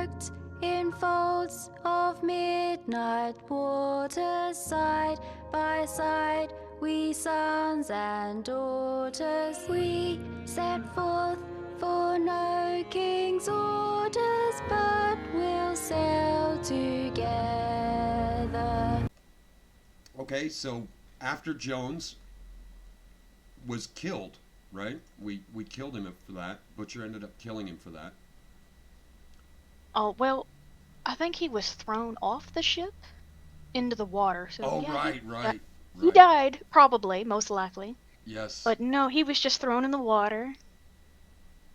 cloaked in folds of midnight waters, side by side, we sons and daughters, we set forth for no king's orders, but we'll sail together. Okay, so after Jones was killed, right? We killed him for that. Butcher ended up killing him for that. Oh, well, I think he was thrown off the ship into the water. So Oh, yeah, right, di- right, he right. died probably, most likely. Yes, But no, he was just thrown in the water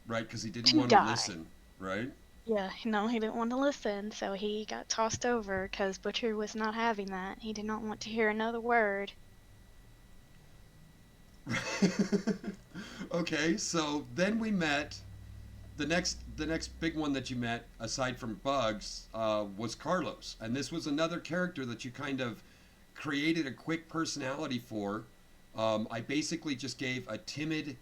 right, because he didn't to want to die. listen, right? Yeah, no, he didn't want to listen, so he got tossed over because Butcher was not having that. He did not want to hear another word. Okay, so then we met the next big one that you met aside from Bugs was Carlos, and this was another character that you kind of created a quick personality for. I basically just gave a timid,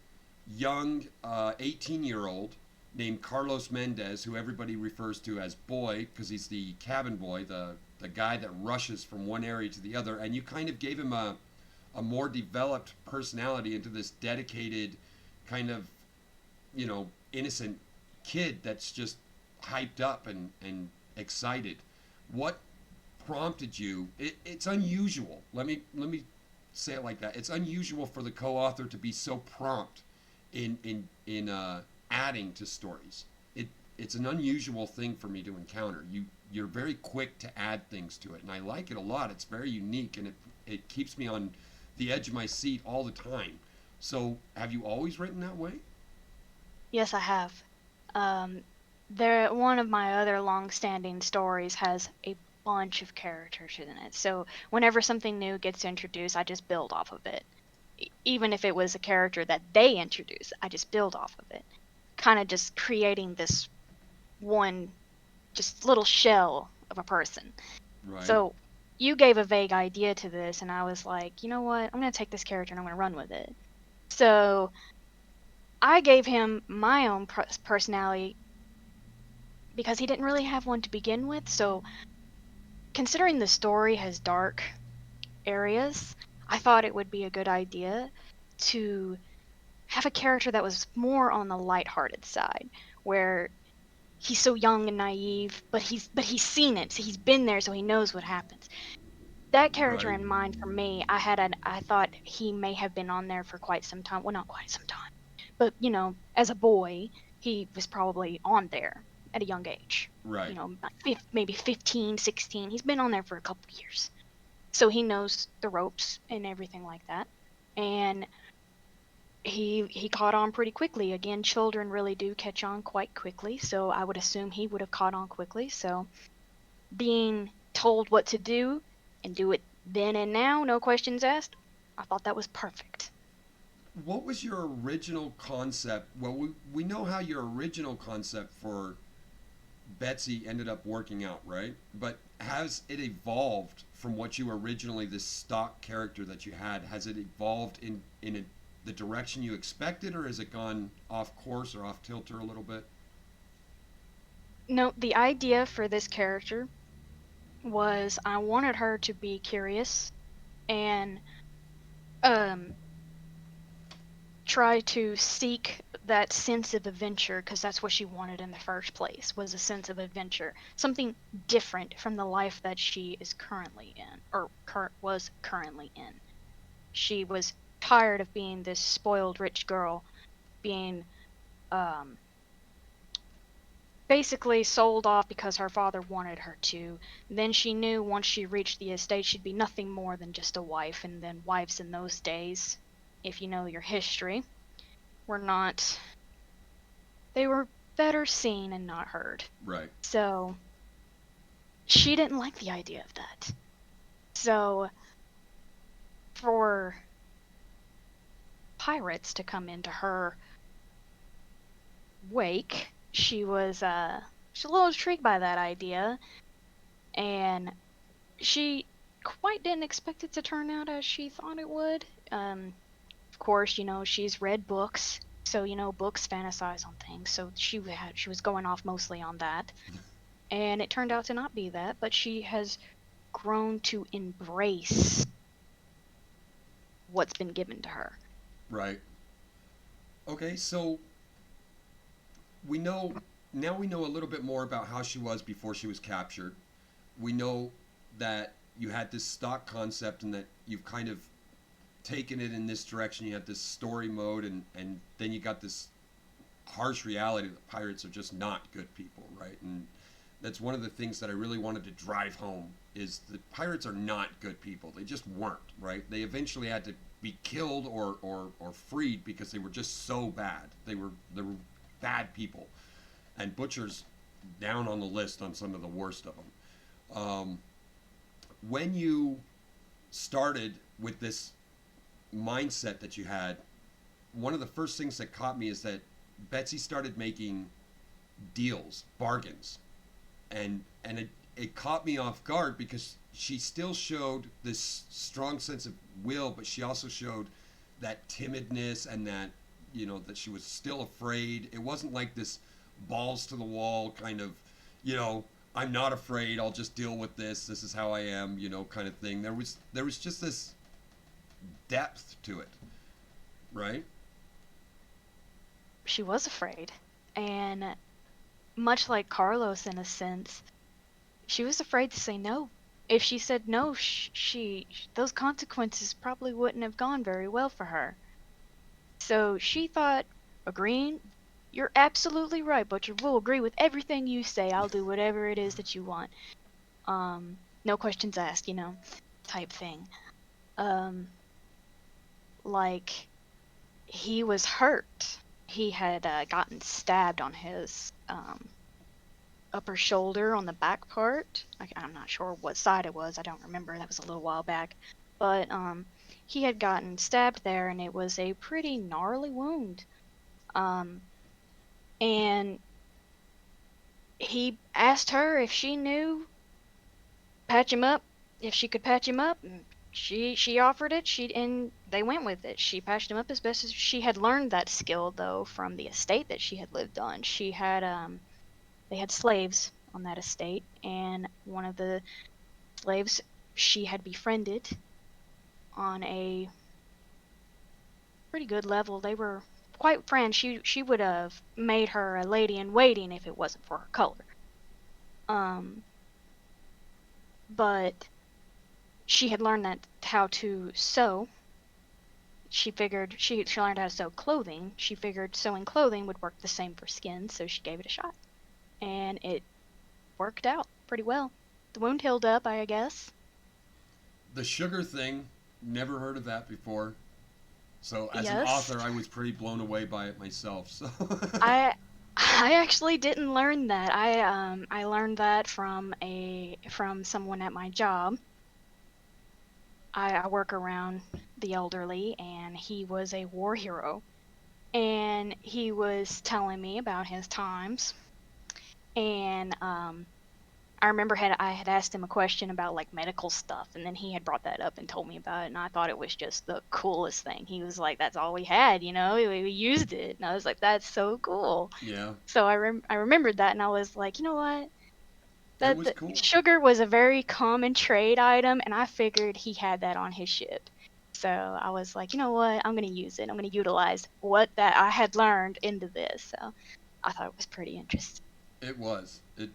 young 18-year-old named Carlos Mendez, who everybody refers to as Boy because he's the cabin boy, the guy that rushes from one area to the other, and you kind of gave him a more developed personality into this dedicated kind of innocent kid that's just hyped up and excited. What prompted you? It's unusual. Let me say it like that. It's unusual for the co-author to be so prompt in adding to stories. It's an unusual thing for me to encounter. You're very quick to add things to it, and I like it a lot. It's very unique, and it keeps me on the edge of my seat all the time. So, have you always written that way? Yes, I have. Um, one of my other long-standing stories has a bunch of characters in it. So whenever something new gets introduced, I just build off of it. Even if it was a character that they introduce, I just build off of it. Kind of just creating this one, just little shell of a person. Right. So you gave a vague idea to this, and I was like, you know what? I'm going to take this character and I'm going to run with it. So I gave him my own personality because he didn't really have one to begin with. So, considering the story has dark areas, I thought it would be a good idea to have a character that was more on the lighthearted side, where he's so young and naive, but he's seen it, so he's been there, so he knows what happens. That character Right. in mind for me, I thought he may have been on there for quite some time. Well, not quite some time, but as a boy, he was probably on there at a young age. Right. Like maybe 15, 16. He's been on there for a couple years. So he knows the ropes and everything like that. And he caught on pretty quickly. Again, children really do catch on quite quickly, so I would assume he would have caught on quickly. So being told what to do and do it then and now, no questions asked, I thought that was perfect. What was your original concept? Well, we know how your original concept for Betsy ended up working out, right? But has it evolved from what you originally, this stock character that you had, has it evolved the direction you expected, or has it gone off course or off kilter a little bit? No, the idea for this character was I wanted her to be curious and um try to seek that sense of adventure because that's what she wanted in the first place was a sense of adventure, something different from the life that she is currently in or was currently in. She was tired of being this spoiled rich girl, being um basically sold off because her father wanted her to. Then she knew once she reached the estate she'd be nothing more than just a wife, and then wives in those days, if you know your history, were not, they were better seen and not heard. Right. So she didn't like the idea of that. So for pirates to come into her wake, she's a little intrigued by that idea, and she quite didn't expect it to turn out as she thought it would. Of course, she's read books, so books fantasize on things. So she was going off mostly on that. And it turned out to not be that, but she has grown to embrace what's been given to her. Right. Okay, so we know now we know a little bit more about how she was before she was captured. We know that you had this stock concept and that you've kind of taken it in this direction. You had this story mode, and then you got this harsh reality that pirates are just not good people, right? And that's one of the things that I really wanted to drive home is that pirates are not good people. They just weren't, right? They eventually had to be killed or freed because they were just so bad. They were bad people, and butchers down on the list on some of the worst of them. When you started with this mindset that you had, one of the first things that caught me is that Betsy started making deals, bargains, and it caught me off guard because she still showed this strong sense of will, but she also showed that timidness and that that she was still afraid. It wasn't like this balls to the wall kind of, you know, I'm not afraid. I'll just deal with this. This is how I am, kind of thing. There was just this depth to it, right? She was afraid. And much like Carlos, in a sense, she was afraid to say no. If she said no, those consequences probably wouldn't have gone very well for her. So she thought, agreeing, you're absolutely right, Butcher. We'll agree with everything you say. I'll do whatever it is that you want. No questions asked, type thing. Like, he was hurt. He had gotten stabbed on his upper shoulder on the back part. I'm not sure what side it was. I don't remember. That was a little while back. But he had gotten stabbed there, and it was a pretty gnarly wound. And he asked her if she knew patch him up, if she could patch him up. And she offered it. And they went with it. She patched him up as best as she had learned that skill, though, from the estate that she had lived on. She had they had slaves on that estate, and one of the slaves she had befriended on a pretty good level. They were quite friends. She would have made her a lady in waiting if it wasn't for her color. But she had learned that how to sew. She figured she learned how to sew clothing. She figured sewing clothing would work the same for skin, so she gave it a shot. And it worked out pretty well. The wound healed up, I guess. The sugar thing, never heard of that before. So as an Yes. author, I was pretty blown away by it myself. So I I actually didn't learn that. I learned that from someone at my job. I work around the elderly, and he was a war hero. And he was telling me about his times. And I remember I had asked him a question about like medical stuff, and then he had brought that up and told me about it, and I thought it was just the coolest thing. He was like, "That's all we had, we used it," and I was like, "That's so cool." yeah, So I remembered that, and I was like, you know what? it That was the cool. sugar was a very common trade item, and I figured he had that on his ship. So I was like, you know what? I'm gonna use it. I'm gonna utilize what that I had learned into this. So I thought it was pretty interesting. It was. It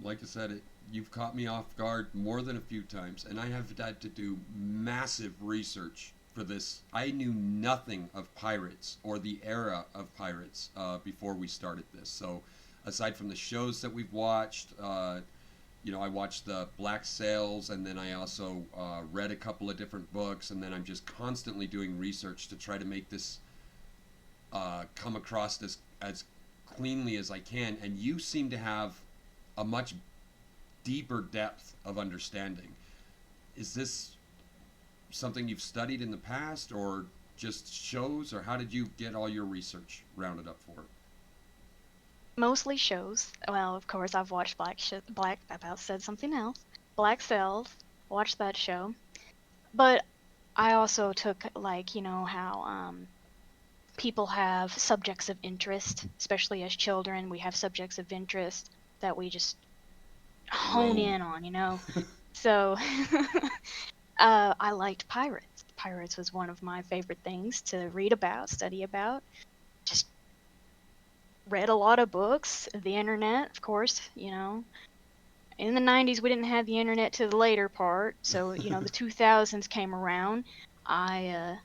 like I said, you've caught me off guard more than a few times, and I have had to do massive research for this. I knew nothing of pirates or the era of pirates before we started this. So, aside from the shows that we've watched, I watched the Black Sails, and then I also read a couple of different books, and then I'm just constantly doing research to try to make this come across as cleanly as I can. And you seem to have a much deeper depth of understanding. Is this something you've studied in the past, or just shows, or how did you get all your research rounded up for it? Mostly shows. Well, of course, I've watched Black. I about said something else. Black Sails. Watched that show. But I also took like how people have subjects of interest, especially as children. We have subjects of interest. that we just hone Roam. in on, you know. So I liked pirates. Pirates was one of my favorite things to read about, study about. Just read a lot of books, the internet, of course, you know. In the 90s, we didn't have the internet to the later part, so, you know, the 2000s came around. I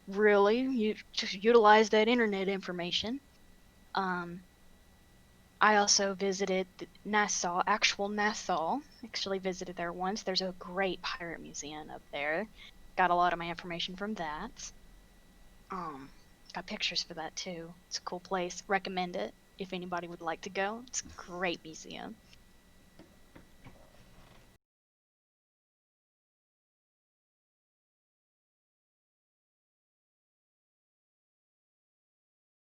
really utilized that internet information. Um, I also visited Nassau, actual Nassau. Actually visited there once. There's a great pirate museum up there. Got a lot of my information from that. Um, got pictures for that too. It's a cool place. Recommend it if anybody would like to go. It's a great museum.